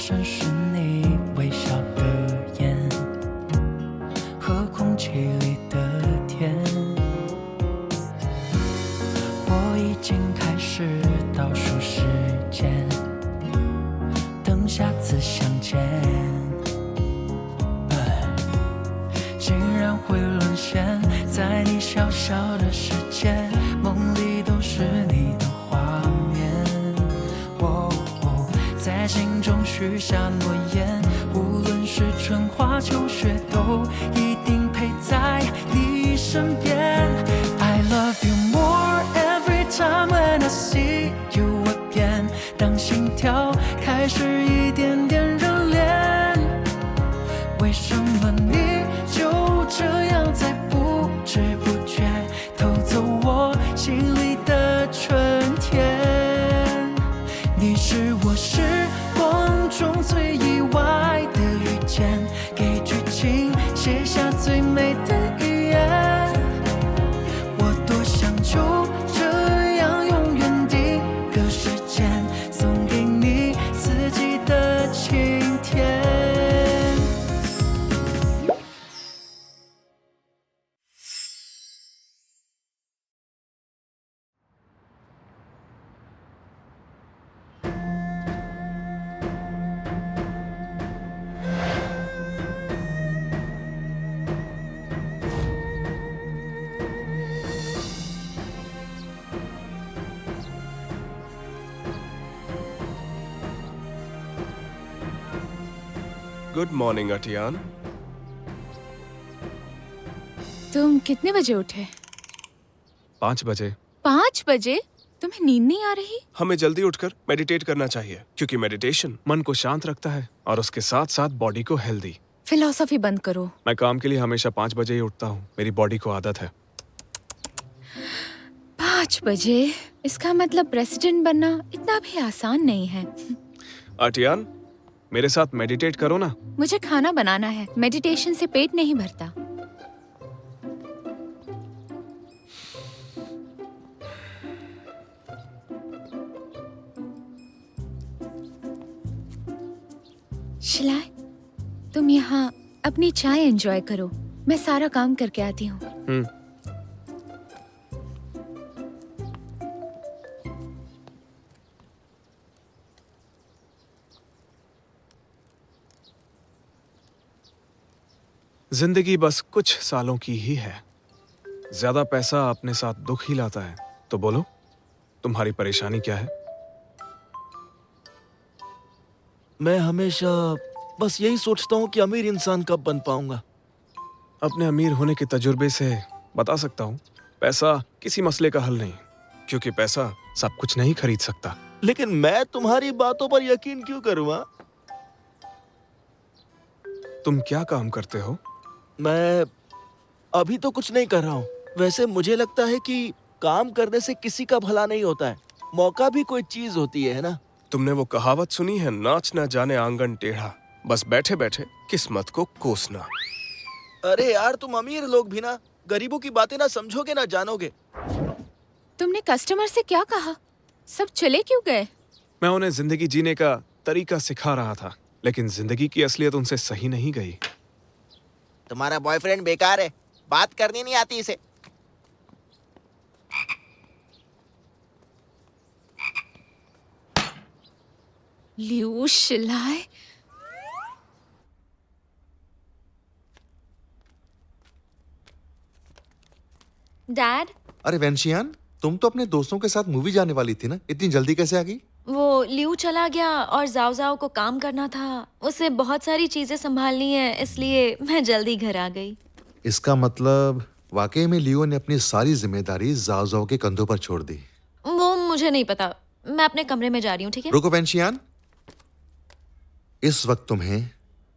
身是你微笑的眼和空气里的甜。我已经开始倒数时间，等下次相见。竟然会沦陷在你小小的世界，梦里都是你的画面。在心中许下诺言，无论是春花秋雪，都一定陪在你身边。I love you more every time when I see you again。当心跳开始一点点热恋，为什么你就这样在不知不觉偷走我心里的春天？你是我时光中最意外的遇见，给剧情写下最美的语言。我多想就这样永远定格时间，送给你四季的晴天。गुड morning अटियान। तुम कितने बजे उठे? 5 बजे। 5 बजे? तुम्हें नींद नहीं आ रही? हमें जल्दी उठकर मेडिटेट करना चाहिए, क्योंकि मेडिटेशन मन को शांत रखता है और उसके साथ साथ बॉडी को हेल्दी। फिलॉसफी बंद करो। मैं काम के लिए हमेशा 5 बजे ही उठता हूँ, मेरी बॉडी को आदत है। 5 बजे? इसका मतलब प्रेसिडेंट बनना इतना भी आसान नहीं है। अटियान, मेरे साथ मेडिटेट करो ना। मुझे खाना बनाना है, मेडिटेशन से पेट नहीं भरता। शिलाय, तुम यहाँ अपनी चाय एंजॉय करो, मैं सारा काम करके आती हूँ। जिंदगी बस कुछ सालों की ही है। ज्यादा पैसा अपने साथ दुख ही लाता है। तो बोलो, तुम्हारी परेशानी क्या है? मैं हमेशा बस यही सोचता हूँ कि अमीर इंसान कब बन पाऊंगा। अपने अमीर होने के तजुर्बे से बता सकता हूँ, पैसा किसी मसले का हल नहीं, क्योंकि पैसा सब कुछ नहीं खरीद सकता। लेकिन मैं तुम्हारी बातों पर यकीन क्यों करूँ? तुम क्या काम करते हो? मैं अभी तो कुछ नहीं कर रहा हूँ। वैसे मुझे लगता है कि काम करने से किसी का भला नहीं होता है, मौका भी कोई चीज होती है ना? तुमने वो कहावत सुनी है, नाच ना जाने आंगन टेढ़ा, बस बैठे बैठे किस्मत को कोसना। अरे यार, तुम अमीर लोग भी ना गरीबों की बातें ना समझोगे ना जानोगे। तुमने कस्टमर से क्या कहा? सब चले क्यों गए? मैं उन्हें जिंदगी जीने का तरीका सिखा रहा था, लेकिन जिंदगी की असलियत उनसे सही नहीं गई। तुम्हारा बॉयफ्रेंड बेकार है, बात करनी नहीं आती इसे। लियू, शिलाय, डैड, अरे वेंशियान, तुम तो अपने दोस्तों के साथ मूवी जाने वाली थी ना, इतनी जल्दी कैसे आ गई? वो लियू चला गया और जाओ जाओ को काम करना था, उसे बहुत सारी चीजें संभालनी है, इसलिए मैं जल्दी घर आ गई। इसका मतलब वाकई में लियो ने अपनी सारी जिम्मेदारी जाओ जाओ के कंधों पर छोड़ दी। वो मुझे नहीं पता, मैं अपने कमरे में जा रही हूँ, ठीक है? रुको वेंशियान, इस वक्त तुम्हें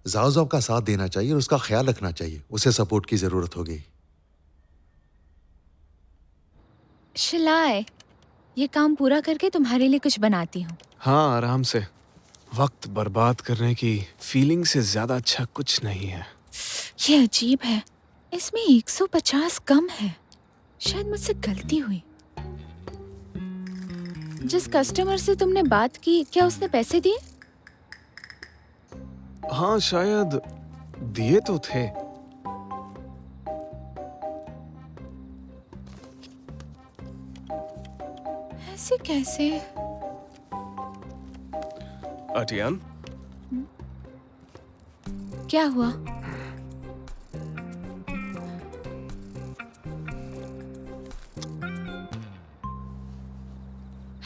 जाओ जाओ का साथ देना चाहिए और उसका ख्याल रखना चाहिए, उसे सपोर्ट की जरूरत होगी। शिलाय, ये काम पूरा करके तुम्हारे लिए कुछ बनाती हूँ। हाँ, आराम से। वक्त बर्बाद करने की फीलिंग से ज्यादा अच्छा कुछ नहीं है। ये अजीब है, इसमें 150 कम है। शायद मुझसे गलती हुई। जिस कस्टमर से तुमने बात की, क्या उसने पैसे दिए? हाँ शायद दिए तो थे। ऐसे कैसे? अटियान, क्या हुआ?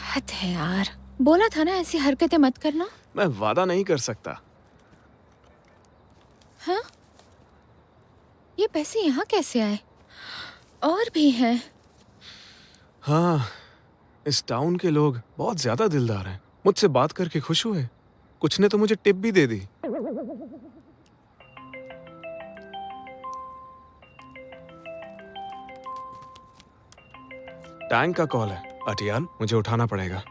हद है यार, बोला था ना ऐसी हरकतें मत करना। मैं वादा नहीं कर सकता। हाँ, ये पैसे यहाँ कैसे आए? और भी हैं। हाँ, इस टाउन के लोग बहुत ज्यादा दिलदार हैं। मुझसे बात करके खुश हुए। कुछ ने तो मुझे टिप भी दे दी। टैंक का कॉल है अटियान, मुझे उठाना पड़ेगा।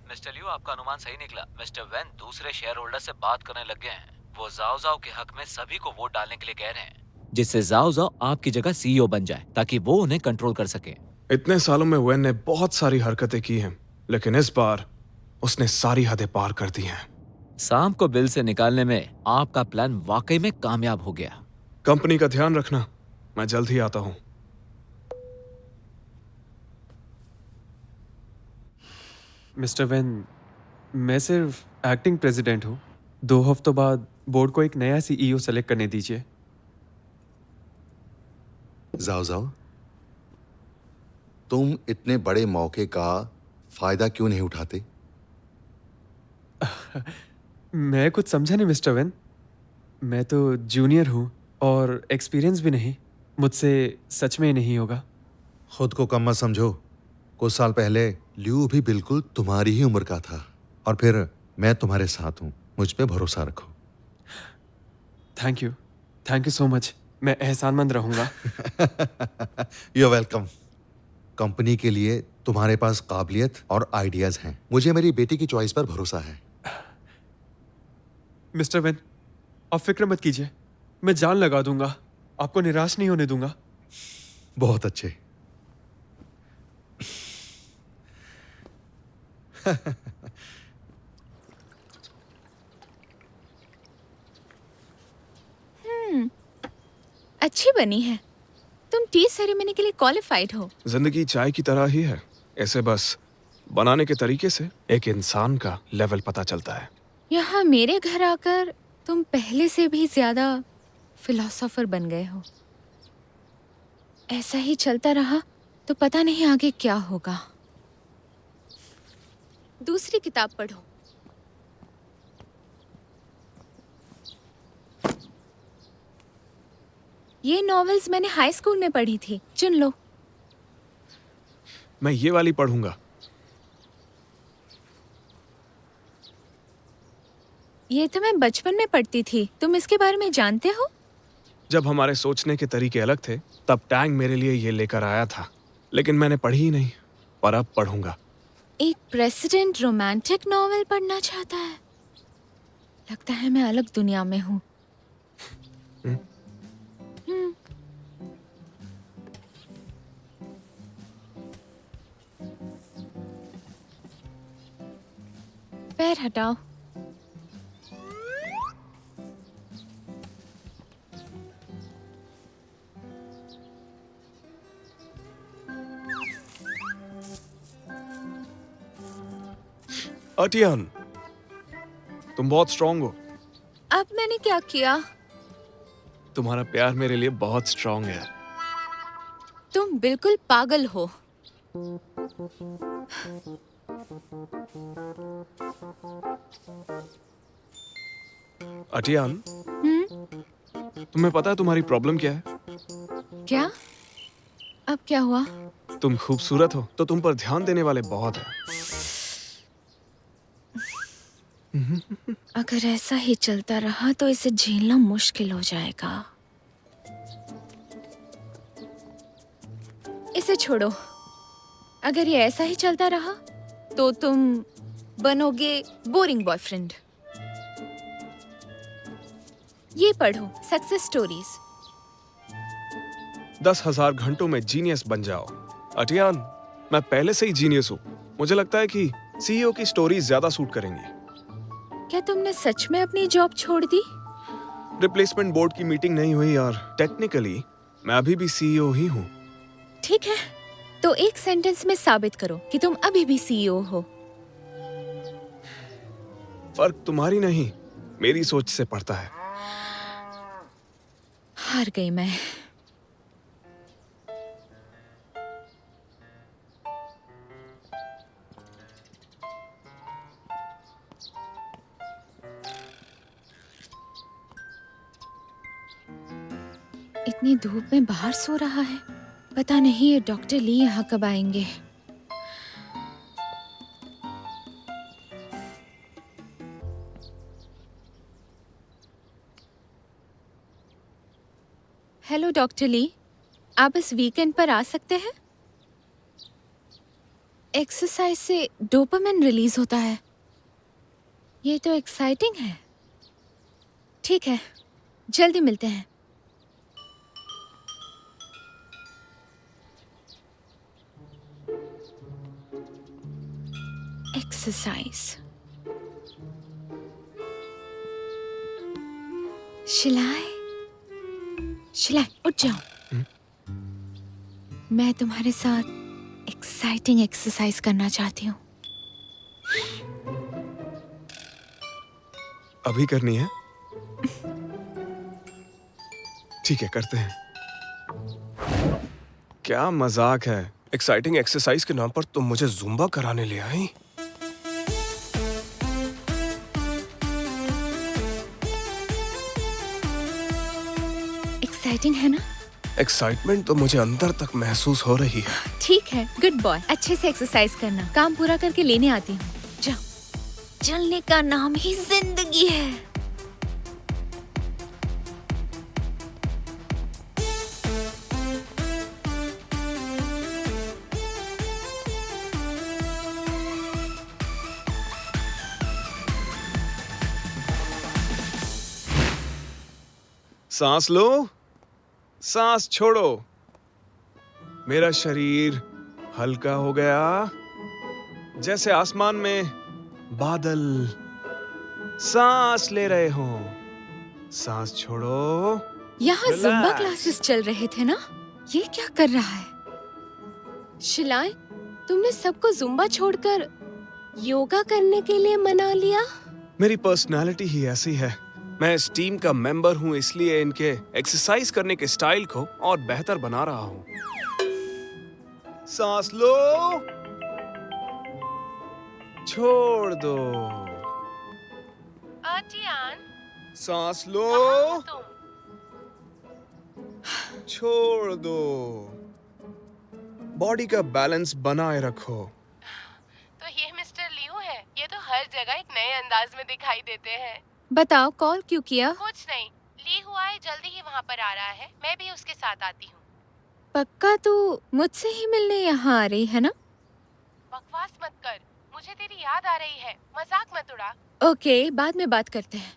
मिस्टर लियो, आपका अनुमान सही निकला। मिस्टर वैन दूसरे शेयर होल्डर से बात करने लग गए हैं। वो जाओ जाओ के हक में सभी को वोट डालने के लिए कह रहे हैं, जिससे जाओ जाओ आपकी जगह सीईओ बन जाए ताकि वो उन्हें कंट्रोल कर सके। इतने सालों में वेन ने बहुत सारी हरकतें की हैं, लेकिन इस बार उसने सारी हदें पार कर दी हैं। शाम को बिल से निकालने में आपका प्लान वाकई में कामयाब हो गया। कंपनी का ध्यान रखना, मैं जल्द ही आता हूँ। मिस्टर वैन, मैं सिर्फ एक्टिंग प्रेसिडेंट हूँ। 2 हफ्तों बाद बोर्ड को एक नया सीईओ सेलेक्ट करने दीजिए। जाओ जाओ, तुम इतने बड़े मौके का फायदा क्यों नहीं उठाते? मैं कुछ समझा नहीं मिस्टर वैन। मैं तो जूनियर हूँ और एक्सपीरियंस भी नहीं। मुझसे सच में नहीं होगा। खुद को कम मत समझो। कुछ साल पहले लियो भी बिल्कुल तुम्हारी ही उम्र का था, और फिर मैं तुम्हारे साथ हूँ। मुझ पे भरोसा रखो। Thank you so much. मैं एहसानमंद रहूंगा। You are welcome. कंपनी के लिए तुम्हारे पास काबिलियत और आइडियाज हैं। मुझे मेरी बेटी की चॉइस पर भरोसा है। मिस्टर वैन, आप फिक्र मत कीजिए। मैं जान लगा दूंगा। आपको निराश नहीं होने दूंगा। बहुत अच्छे। अच्छी बनी है। तुम टी सेरेमनी के लिए क्वालिफाइड हो। जिंदगी चाय की तरह ही है, ऐसे बस बनाने के तरीके से एक इंसान का लेवल पता चलता है। यहाँ मेरे घर आकर तुम पहले से भी ज्यादा फिलोसोफर बन गए हो। ऐसा ही चलता रहा तो पता नहीं आगे क्या होगा। दूसरी किताब पढ़ो। ये नॉवेल्स मैंने हाई स्कूल में पढ़ी थी, चुन लो। मैं ये वाली पढ़ूंगा। ये तो मैं बचपन में पढ़ती थी। तुम इसके बारे में जानते हो? जब हमारे सोचने के तरीके अलग थे, तब टैंग मेरे लिए ये लेकर आया था, लेकिन मैंने पढ़ी ही नहीं। पर अब पढ़ूंगा। एक प्रेसिडेंट रोमांटिक नॉवेल पढ़ना चाहता है। लगता है मैं अलग दुनिया में हूँ। पैर हटाओ। अटियान, तुम बहुत स्ट्रांग हो। अब मैंने क्या किया? तुम्हारा प्यार मेरे लिए बहुत स्ट्रांग है। तुम बिल्कुल पागल हो। अटियान, तुम्हें पता है तुम्हारी प्रॉब्लम क्या है? क्या? अब क्या हुआ? तुम खूबसूरत हो तो तुम पर ध्यान देने वाले बहुत हैं। अगर ऐसा ही चलता रहा तो इसे झेलना मुश्किल हो जाएगा। इसे छोड़ो। अगर ये ऐसा ही चलता रहा तो तुम बनोगे बोरिंग बॉयफ्रेंड। ये पढ़ो, सक्सेस स्टोरीज। 10,000 घंटों में जीनियस बन जाओ। अटियान, मैं पहले से ही जीनियस हूँ। मुझे लगता है कि सीईओ की स्टोरी ज्यादा सूट करेंगी। क्या तुमने सच में अपनी जॉब छोड़ दी? रिप्लेसमेंट बोर्ड की मीटिंग नहीं हुई और टेक्निकली मैं अभी भी सीईओ ही हूँ। ठीक है, तो एक सेंटेंस में साबित करो कि तुम अभी भी सीईओ हो। फर्क तुम्हारी नहीं, मेरी सोच से पड़ता है। हार गई मैं। इतनी धूप में बाहर सो रहा है। पता नहीं ये डॉक्टर ली यहाँ कब आएंगे। हेलो डॉक्टर ली, आप इस वीकेंड पर आ सकते हैं? एक्सरसाइज से डोपामिन रिलीज होता है। ये तो एक्साइटिंग है। ठीक है, जल्दी मिलते हैं। एक्सरसाइज। शिलाय, शिलाय उठ जाओ। मैं तुम्हारे साथ एक्साइटिंग एक्सरसाइज करना चाहती हूँ। अभी करनी है? ठीक है, करते हैं। क्या मजाक है, एक्साइटिंग एक्सरसाइज के नाम पर तुम मुझे जुम्बा कराने ले आई। एक्साइटिंग है ना? एक्साइटमेंट तो मुझे अंदर तक महसूस हो रही है। ठीक है, गुड बॉय। अच्छे से एक्सरसाइज करना। काम पूरा करके लेने आती हूँ। जाओ। चलने का नाम ही जिंदगी है। सांस लो, सांस छोड़ो। मेरा शरीर हल्का हो गया, जैसे आसमान में बादल सांस ले रहे हो। सांस छोड़ो। यहाँ जुम्बा Relax. क्लासेस चल रहे थे ना? ये क्या कर रहा है? शिलाय, तुमने सबको जुम्बा छोड़कर योगा करने के लिए मना लिया? मेरी पर्सनालिटी ही ऐसी है। मैं इस टीम का मेंबर हूँ, इसलिए इनके एक्सरसाइज करने के स्टाइल को और बेहतर बना रहा हूँ। सांस लो, छोड़ दो। सांस लो, छोड़ दो। बॉडी का बैलेंस बनाए रखो। तो ये मिस्टर लियू है। ये तो हर जगह एक नए अंदाज में दिखाई देते हैं। बताओ, कॉल क्यों किया? कुछ नहीं, ली हुआ है, जल्दी ही वहाँ पर आ रहा है। मैं भी उसके साथ आती हूँ। पक्का तू मुझसे ही मिलने यहाँ आ रही है ना? बकवास मत कर, मुझे तेरी याद आ रही है। मजाक मत उड़ा। ओके, बाद में बात करते हैं।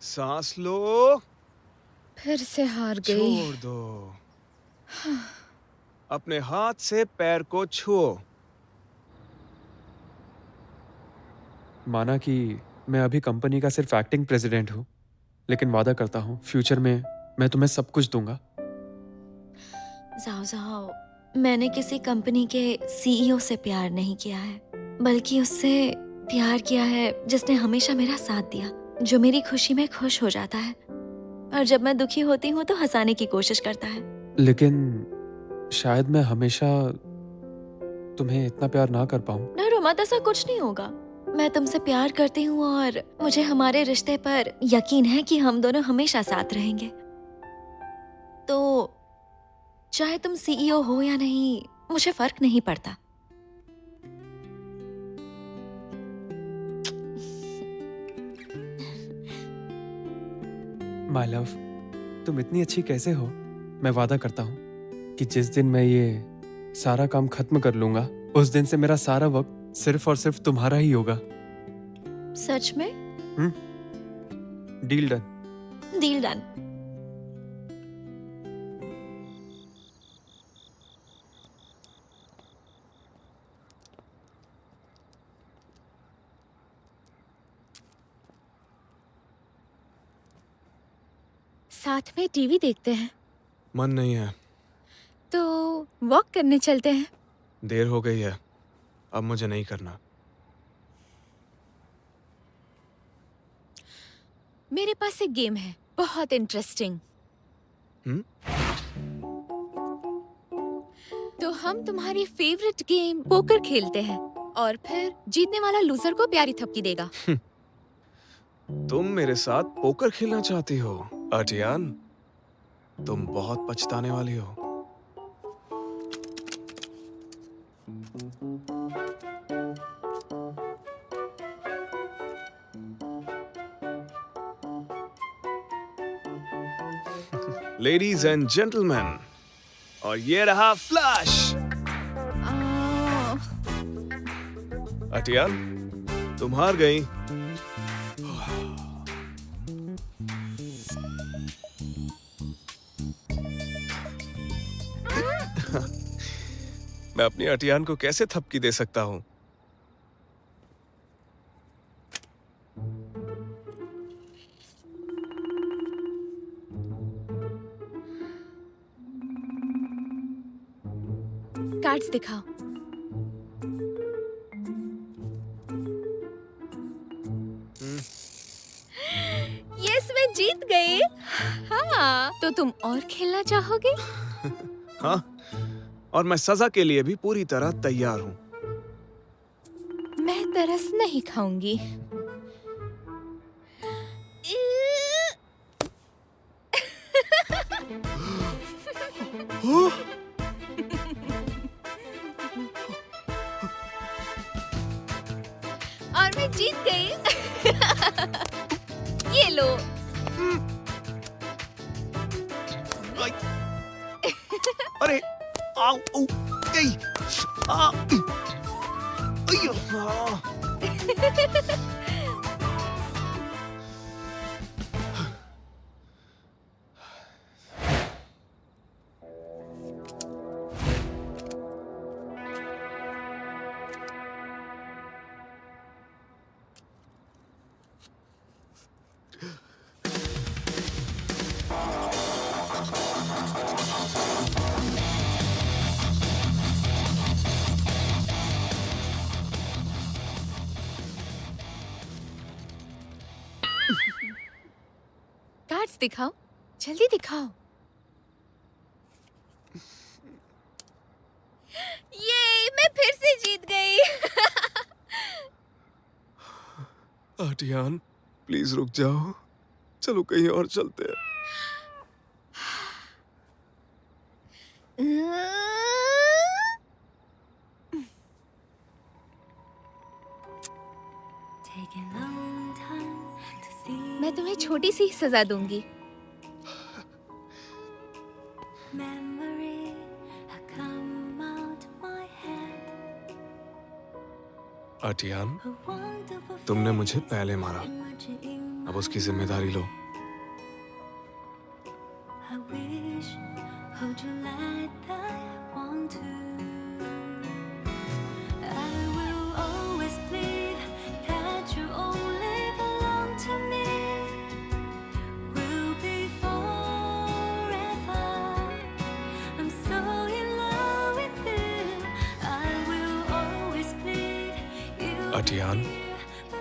सांस लो, फिर से हार गई। छोड़ दो। अपने हाथ से पैर को छुओ। माना कि मैं अभी कंपनी का सिर्फ एक्टिंग प्रेसिडेंट हूँ, लेकिन वादा करता हूँ फ्यूचर में मैं तुम्हें सब कुछ दूंगा। जाओ जाओ, मैंने किसी कंपनी के सीईओ से प्यार नहीं किया है, बल्कि उससे प्यार किया है जिसने हमेशा मेरा साथ दिया, जो मेरी खुशी में खुश हो जाता है और जब मैं दुखी होती हूँ तो हंसाने की कोशिश करता है। लेकिन शायद मैं हमेशा तुम्हें इतना प्यार ना कर पाऊँ। ना रो मत, ऐसा कुछ नहीं होगा। मैं तुमसे प्यार करती हूँ और मुझे हमारे रिश्ते पर यकीन है कि हम दोनों हमेशा साथ रहेंगे। तो चाहे तुम सीईओ हो या नहीं, मुझे फर्क नहीं पड़ता। माय लव, तुम इतनी अच्छी कैसे हो? मैं वादा करता हूँ कि जिस दिन मैं ये सारा काम खत्म कर लूंगा, उस दिन से मेरा सारा वक्त सिर्फ और सिर्फ तुम्हारा ही होगा। सच में? Deal done. Deal done. साथ में टीवी देखते हैं। मन नहीं है, तो वॉक करने चलते हैं। देर हो गई है, अब मुझे नहीं करना। मेरे पास एक गेम है, बहुत इंटरेस्टिंग। तो हम तुम्हारी फेवरेट गेम पोकर खेलते हैं और फिर जीतने वाला लूजर को प्यारी थपकी देगा। तुम मेरे साथ पोकर खेलना चाहती हो अर्टियान? तुम बहुत पछताने वाली हो। लेडीज एंड जेंटलमैन, और ये रहा फ्लैश। अर्टियान, तुम हार गई। मैं अपनी अर्टियान को कैसे थपकी दे सकता हूँ? कार्ड्स दिखाओ। यस, मैं जीत गई। हाँ, तो तुम और खेलना चाहोगे? हाँ, और मैं सजा के लिए भी पूरी तरह तैयार हूँ। मैं तरस नहीं खाऊंगी। और मैं जीत गई। ये लो। अरे, आओ, ओ, ei, आ, अयो, कार्ड्स दिखाओ, जल्दी दिखाओ। ये मैं फिर से जीत गई। अर्टियान, प्लीज रुक जाओ, चलो कहीं और चलते हैं। मैं तुम्हें छोटी सी सजा दूंगी। अर्टियान, तुमने मुझे पहले मारा, अब उसकी जिम्मेदारी लो। अर्टियान,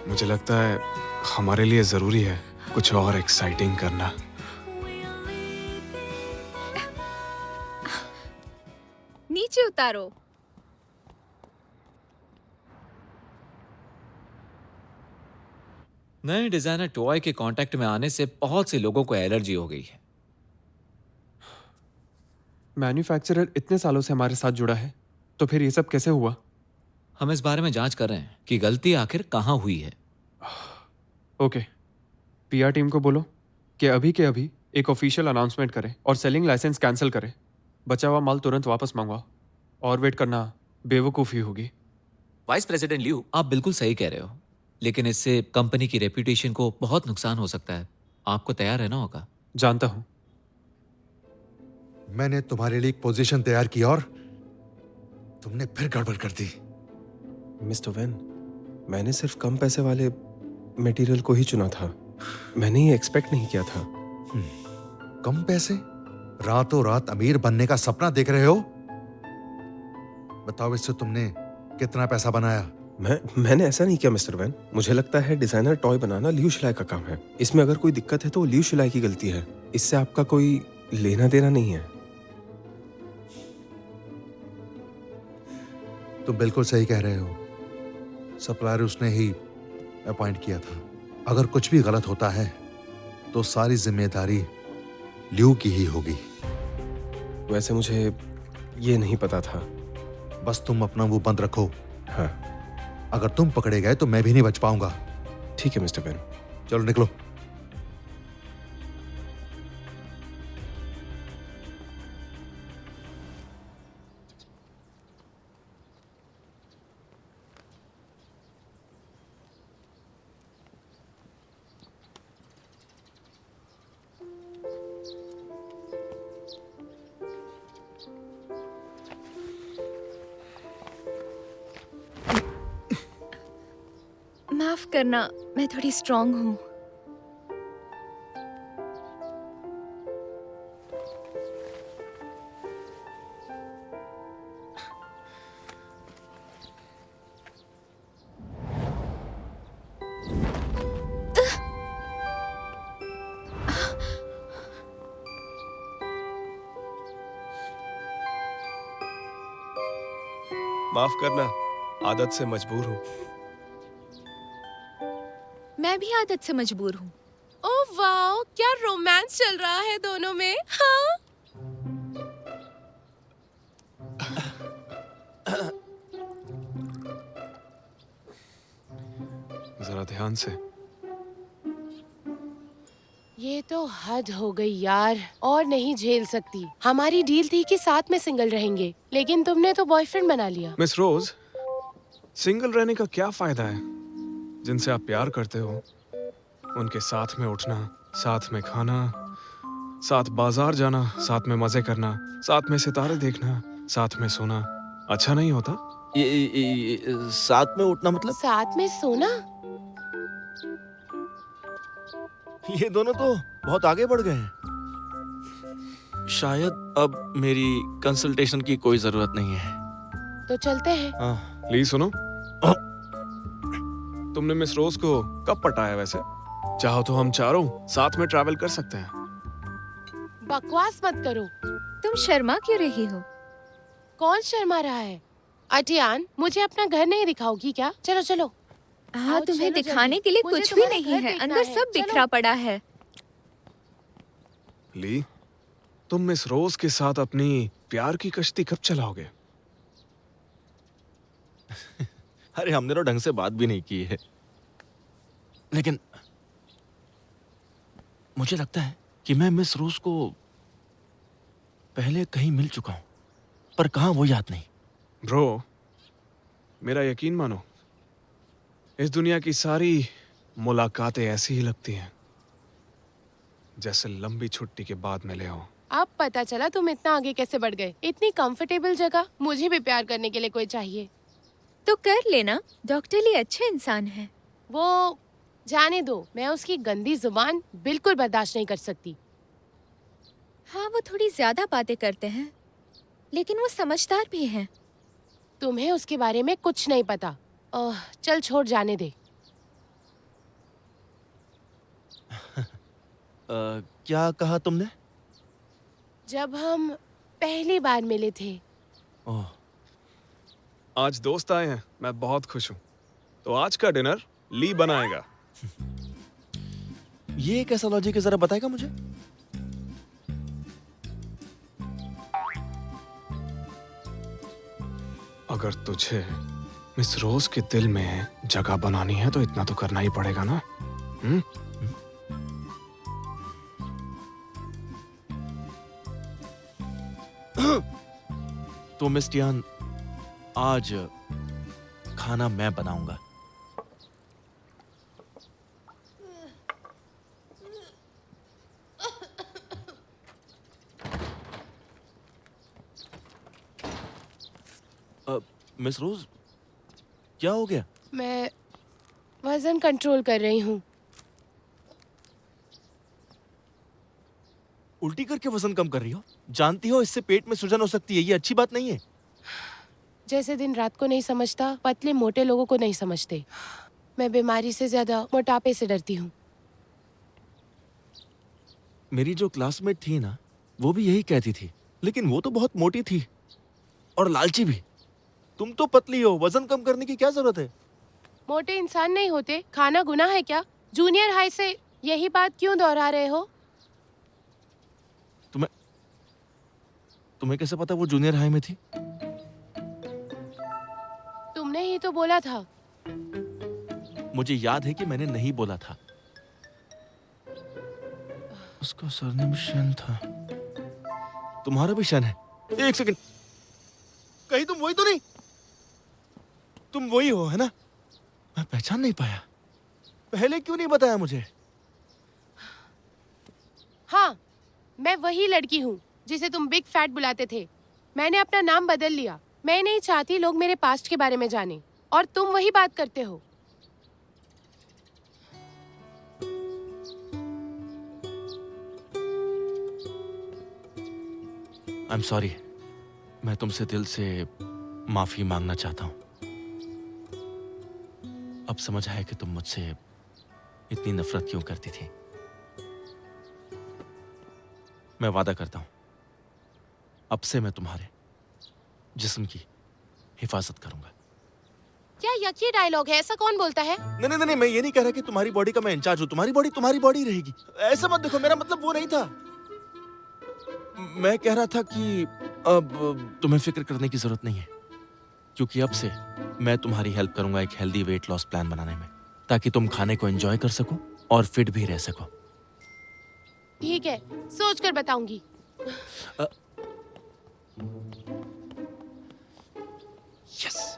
मुझे लगता है हमारे लिए जरूरी है कुछ और एक्साइटिंग करना। नीचे उतारो। नए डिजाइनर टॉय के कांटेक्ट में आने से बहुत से लोगों को एलर्जी हो गई है। मैन्युफैक्चरर इतने सालों से हमारे साथ जुड़ा है, तो फिर ये सब कैसे हुआ? हम इस बारे में जांच कर रहे हैं कि गलती आखिर कहां हुई है। ओके, पीआर टीम को बोलो कि अभी के अभी एक ऑफिशियल अनाउंसमेंट करे और सेलिंग लाइसेंस कैंसिल करे। बचा हुआ माल तुरंत वापस मंगवाओ, और वेट करना बेवकूफ़ी होगी। वाइस प्रेसिडेंट लियू, आप बिल्कुल सही कह रहे हो, लेकिन इससे कंपनी की रेपुटेशन को बहुत नुकसान हो सकता है। आपको तैयार रहना होगा। जानता हूं। मैंने तुम्हारे लिए एक पोजीशन तैयार की और तुमने फिर गड़बड़ कर दी। मिस्टर वैन, मैंने सिर्फ कम पैसे वाले मटेरियल को ही चुना था। मैंने ये एक्सपेक्ट नहीं किया था। कम पैसे? रातों रात अमीर बनने का सपना देख रहे हो? बताओ, इससे तुमने कितना पैसा बनाया? मैंने ऐसा नहीं किया मिस्टर वैन। मुझे लगता है डिजाइनर टॉय बनाना लियू शिलाई का काम है। इसमें अगर कोई दिक्कत है तो लियू शिलाई की गलती है। इससे आपका कोई लेना देना नहीं है। तुम बिल्कुल सही कह रहे हो। सप्लायर उसने ही अपॉइंट किया था। अगर कुछ भी गलत होता है तो सारी जिम्मेदारी लियू की ही होगी। वैसे मुझे ये नहीं पता था। बस तुम अपना मुंह बंद रखो। हाँ अगर तुम पकड़े गए तो मैं भी नहीं बच पाऊंगा। ठीक है मिस्टर वैन। चलो निकलो। माफ करना, मैं थोड़ी स्ट्रांग हूँ। माफ करना, आदत से मजबूर हूँ। मैं भी आदत से मजबूर हूँ। ओह वाओ, क्या रोमांस चल रहा है दोनों में। हाँ जरा ध्यान से। ये तो हद हो गई यार, और नहीं झेल सकती। हमारी डील थी कि साथ में सिंगल रहेंगे, लेकिन तुमने तो बॉयफ्रेंड बना लिया। मिस रोज, सिंगल रहने का क्या फायदा है? जिनसे आप प्यार करते हो उनके साथ में उठना, साथ में खाना, साथ बाजार जाना, साथ में मजे करना, साथ में सितारे देखना, साथ में सोना अच्छा नहीं होता? साथ में उठना मतलब? साथ में सोना? ये दोनों तो बहुत आगे बढ़ गए हैं। शायद अब मेरी कंसल्टेशन की कोई जरूरत नहीं है। तो चलते हैं। हाँ। ली सुनो, तुमने मिस रोज को कब पटाया वैसे? चाहो तो हम चारों साथ में ट्रैवल कर सकते हैं। बकवास मत करो। तुम शर्मा क्यों रही हो? कौन शर्मा रहा है? अटियान, मुझे अपना घर नहीं दिखाओगी क्या? चलो चलो। हाँ, आओ, तुम्हें चलो दिखाने जल्दी। के लिए मुझे कुछ भी तुम्हारा नहीं घर है। देखना अंदर है। सब चलो। बिखरा पड़ा है। ली, तुम मिस रोज के साथ अपनी प्यार की कश्ती कब चलाओगे? अरे हमने तो ढंग से बात भी नहीं की है। लेकिन मुझे लगता है कि मैं मिस रोज को पहले कहीं मिल चुका हूं, पर कहां वो याद नहीं। ब्रो, मेरा यकीन मानो, इस दुनिया की सारी मुलाकातें ऐसी ही लगती हैं जैसे लंबी छुट्टी के बाद मिले हो। अब पता चला तुम इतना आगे कैसे बढ़ गए। इतनी कंफर्टेबल जगह। मुझे भी प्यार करने के लिए कोई चाहिए। तो कर लेना, डॉक्टर ली अच्छे इंसान है। वो जाने दो, मैं उसकी गंदी जुबान बिल्कुल बर्दाश्त नहीं कर सकती। हाँ, वो थोड़ी ज्यादा बातें करते हैं, लेकिन वो समझदार भी हैं। तुम्हें उसके बारे में कुछ नहीं पता। चल छोड़, जाने दे। क्या कहा तुमने? जब हम पहली बार मिले थे। ओह, आज दोस्त आए हैं, मैं बहुत खुश हूँ। तो आज का डिनर ली बनाएगा। ये कैसा लॉजिक है, जरा बताएगा मुझे? अगर तुझे मिस रोज के दिल में जगह बनानी है तो इतना तो करना ही पड़ेगा ना। तो मिस टियान, आज खाना मैं बनाऊंगा। मिस रोज, क्या हो गया? मैं वजन कंट्रोल कर रही हूँ। उल्टी करके वजन कम कर रही हो? जानती हो इससे पेट में सूजन हो सकती है, ये अच्छी बात नहीं है। जैसे दिन रात को नहीं समझता, पतले मोटे लोगों को नहीं समझते। मैं बीमारी से ज्यादा मोटापे से डरती हूँ। मेरी जो क्लासमेट थी ना, वो भी यही कहती थी, लेकिन वो तो बहुत मोटी थी और लालची भी। तुम तो पतली हो, वजन कम करने की क्या जरूरत है? मोटे इंसान नहीं होते, खाना गुनाह है क्या? जूनियर हाई से यही बात क्यों दोहरा रहे हो? तुम्हें कैसे पता वो जूनियर हाई में थी? तुमने ही तो बोला था। मुझे याद है कि मैंने नहीं बोला था। उसका सरनेम शन था। तुम्हारा भी शन है? एक सेकंड, कहीं तुम वही तो नहीं? तुम वही हो, है ना? मैं पहचान नहीं पाया। पहले क्यों नहीं बताया मुझे? हाँ, मैं वही लड़की हूँ जिसे तुम बिग फैट बुलाते थे। मैंने अपना नाम बदल लिया। मैं नहीं चाहती लोग मेरे पास्ट के बारे में जाने, और तुम वही बात करते हो। I'm sorry. मैं तुमसे दिल से माफी मांगना चाहता हूँ। अब समझ आया कि तुम मुझसे इतनी नफरत क्यों करती थी। मैं वादा करता हूँ, अब से मैं तुम्हारे जिस्म की हिफाजत करूंगा। क्या यकी डायलॉग है? ऐसा कौन बोलता है? नहीं, मैं ये नहीं कह रहा कि तुम्हारी बॉडी का मैं इंचार्ज हूँ। तुम्हारी बॉडी रहेगी। ऐसा मत देखो, मेरा मतलब वो नहीं था। मैं कह रहा था कि अब तुम्हें फिक्र करने की जरूरत नहीं है, क्योंकि अब से मैं तुम्हारी हेल्प करूंगा एक हेल्दी वेट लॉस प्लान बनाने में, ताकि तुम खाने को एंजॉय कर सको और फिट भी रह सको। ठीक है, सोच कर बताऊंगी। यस।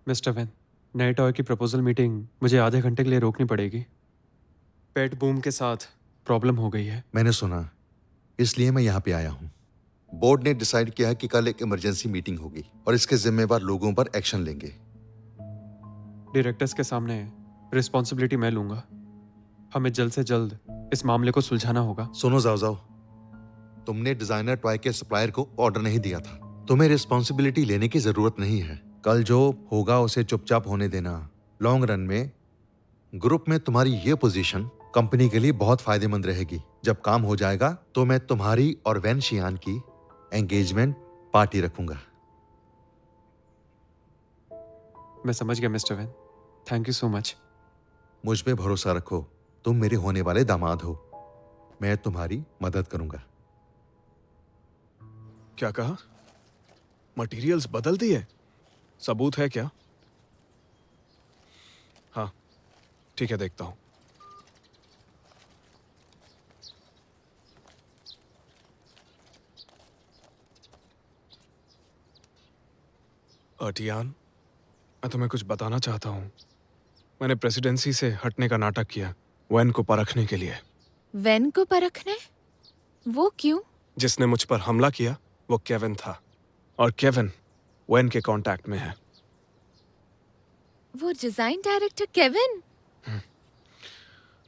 मिस्टर वैन, नए टॉय की प्रपोजल मीटिंग मुझे आधे घंटे के लिए रोकनी पड़ेगी। पेट बूम के साथ प्रॉब्लम हो गई है। मैंने सुना, इसलिए मैं यहाँ पे आया हूँ। बोर्ड ने डिसाइड किया है कि कल एक इमरजेंसी मीटिंग होगी और इसके जिम्मेवार लोगों पर एक्शन लेंगे। डायरेक्टर्स के सामने रिस्पॉन्सिबिलिटी मैं लूंगा। हमें जल्द से जल्द इस मामले को सुलझाना होगा। सुनो जाओ, तुमने डिजाइनर टॉय के सप्लायर को ऑर्डर नहीं दिया था। तुम्हें रिस्पॉन्सिबिलिटी लेने की जरूरत नहीं है। कल जो होगा उसे चुपचाप होने देना। लॉन्ग रन में ग्रुप में तुम्हारी ये पोजीशन कंपनी के लिए बहुत फायदेमंद रहेगी। जब काम हो जाएगा तो मैं तुम्हारी और वैन शियान की एंगेजमेंट पार्टी रखूंगा। मैं समझ गया mister Van, thank you so much. मुझ पे भरोसा रखो, तुम मेरे होने वाले दामाद हो। मैं तुम्हारी मदद करूंगा। क्या कहा? मटेरियल्स बदल दिए? सबूत है क्या? हाँ, ठीक है, देखता हूं। अर्टियान, मैं तुम्हें कुछ बताना चाहता हूं। मैंने प्रेसिडेंसी से हटने का नाटक किया वैन को परखने के लिए। वैन को परखने? वो क्यों? जिसने मुझ पर हमला किया वो केविन था, और केविन वैन के कांटेक्ट में है। वो डिजाइन डायरेक्टर केविन?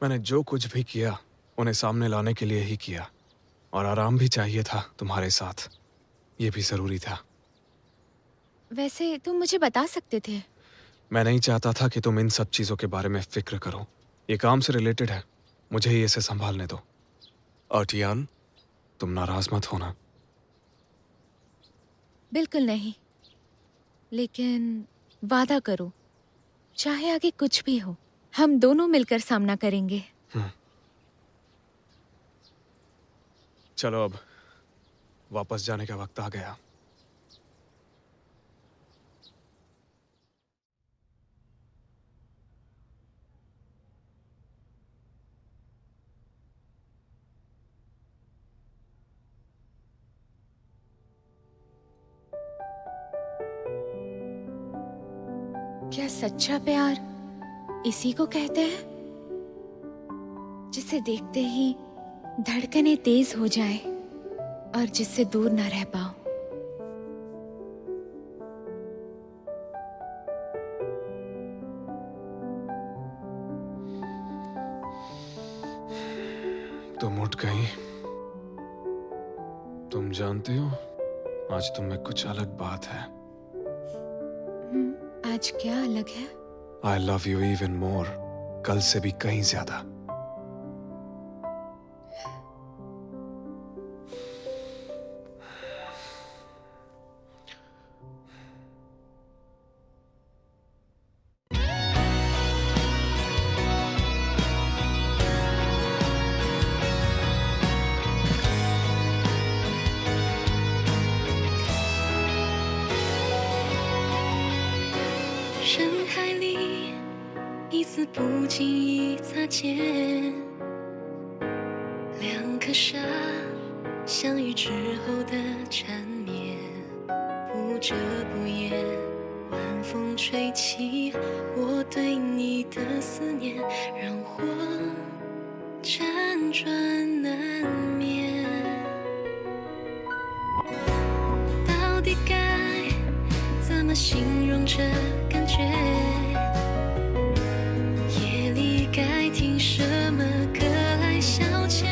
मैंने जो कुछ भी किया उन्हें सामने लाने के लिए ही किया, और आराम भी चाहिए था तुम्हारे साथ, ये भी जरूरी था। वैसे तुम मुझे बता सकते थे। मैं नहीं चाहता था कि तुम इन सब चीजों के बारे में फिक्र करो। ये काम से रिलेटेड है, मुझे ही इसे संभालने दो। अर्टियान, तुम नाराज मत होना। बिल्कुल नहीं, लेकिन वादा करो, चाहे आगे कुछ भी हो, हम दोनों मिलकर सामना करेंगे। चलो अब वापस जाने का वक्त आ गया। क्या सच्चा प्यार इसी को कहते हैं, जिसे देखते ही धड़कनें तेज हो जाए और जिससे दूर ना रह पाओ? तुम उठ गई। तुम जानती हो आज तुम में कुछ अलग बात है। आज क्या अलग है? I love you even more, कल से भी कहीं ज्यादा।人海里一丝不经意擦肩，两颗沙相遇之后的缠绵，不遮不掩，晚风吹起我对你的思念，让我辗转难眠。到底该怎么形容这感觉？夜里该听什么歌来消遣？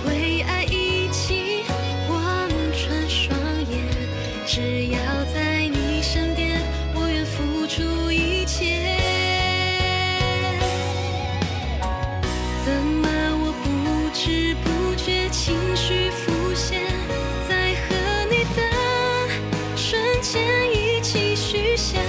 为爱一起望穿双眼，只要在你身边，我愿付出一切。怎么我不知不觉情绪浮现，在和你的瞬间一起许下